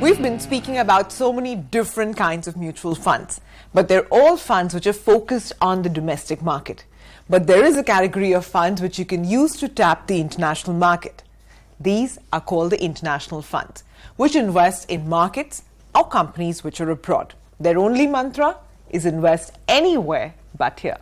We've been speaking about so many different kinds of mutual funds, but they're all funds which are focused on the domestic market. But there is a category of funds which you can use to tap the international market. These are called the international funds, which invest in markets or companies which are abroad. Their only mantra is invest anywhere but here.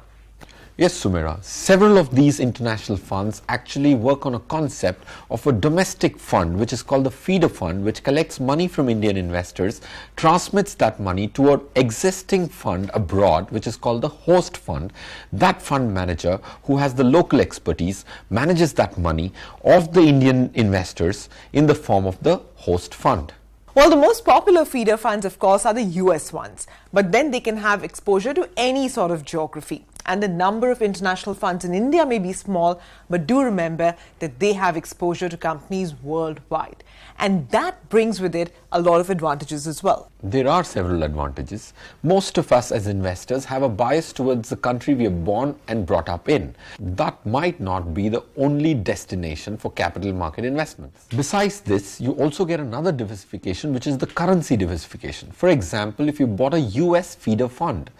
Yes, Sumaira, several of these international funds actually work on a concept of a domestic fund, which is called the feeder fund, which collects money from Indian investors, transmits that money to an existing fund abroad, which is called the host fund. That fund manager, who has the local expertise, manages that money of the Indian investors in the form of the host fund. Well, the most popular feeder funds, of course, are the US ones, but then they can have exposure to any sort of geography. And the number of international funds in India may be small, but do remember that they have exposure to companies worldwide. And that brings with it a lot of advantages as well. There are several advantages. Most of us as investors have a bias towards the country we are born and brought up in. That might not be the only destination for capital market investments. Besides this, you also get another diversification, which is the currency diversification. For example, if you bought a US feeder fund,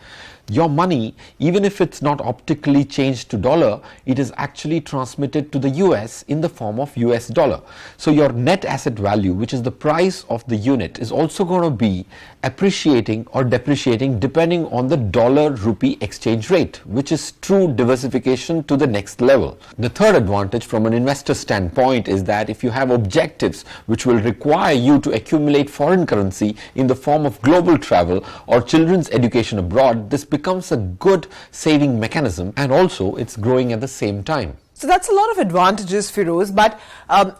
your money, even if it's not optically changed to dollar, it is actually transmitted to the US in the form of US dollar. So your net asset value, which is the price of the unit, is also going to be appreciating or depreciating depending on the dollar rupee exchange rate, which is true diversification to the next level. The third advantage from an investor standpoint is that if you have objectives which will require you to accumulate foreign currency in the form of global travel or children's education abroad, this becomes a good saving mechanism, and also it's growing at the same time. So that's a lot of advantages, Feroze, but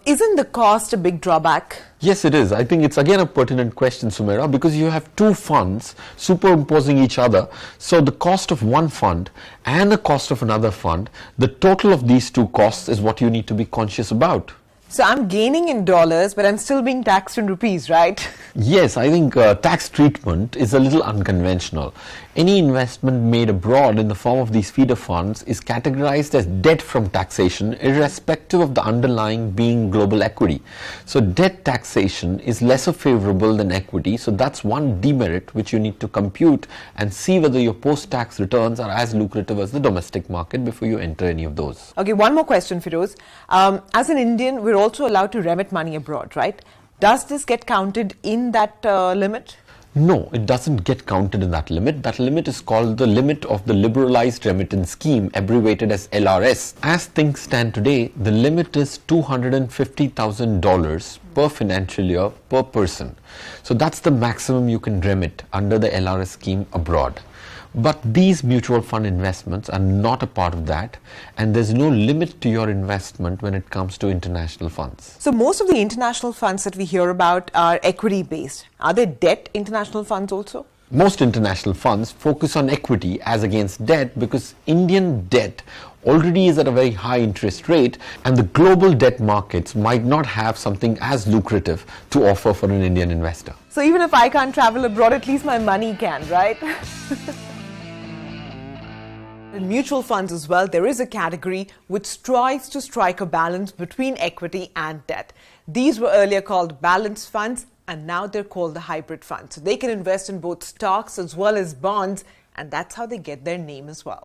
isn't the cost a big drawback? Yes, it is. I think it's again a pertinent question, Sumaira, because you have two funds superimposing each other. So the cost of one fund and the cost of another fund, the total of these two costs is what you need to be conscious about. So I'm gaining in dollars, but I'm still being taxed in rupees, right? Yes, I think tax treatment is a little unconventional. Any investment made abroad in the form of these feeder funds is categorized as debt from taxation, irrespective of the underlying being global equity. So debt taxation is lesser favorable than equity, so that's one demerit which you need to compute and see whether your post-tax returns are as lucrative as the domestic market before you enter any of those. Okay, one more question, Feroze. As an Indian, we're also allowed to remit money abroad, right? Does this get counted in that limit? No, it doesn't get counted in that limit. That limit is called the limit of the Liberalized Remittance Scheme, abbreviated as LRS. As things stand today, the limit is $250,000 per financial year per person. So that's the maximum you can remit under the LRS scheme abroad. But these mutual fund investments are not a part of that, and there's no limit to your investment when it comes to international funds. So most of the international funds that we hear about are equity based. Are there debt international funds also? Most international funds focus on equity as against debt because Indian debt already is at a very high interest rate, and the global debt markets might not have something as lucrative to offer for an Indian investor. So even if I can't travel abroad, at least my money can, right? In mutual funds as well, there is a category which strives to strike a balance between equity and debt. These were earlier called balanced funds, and now they're called the hybrid funds. So they can invest in both stocks as well as bonds, and that's how they get their name as well.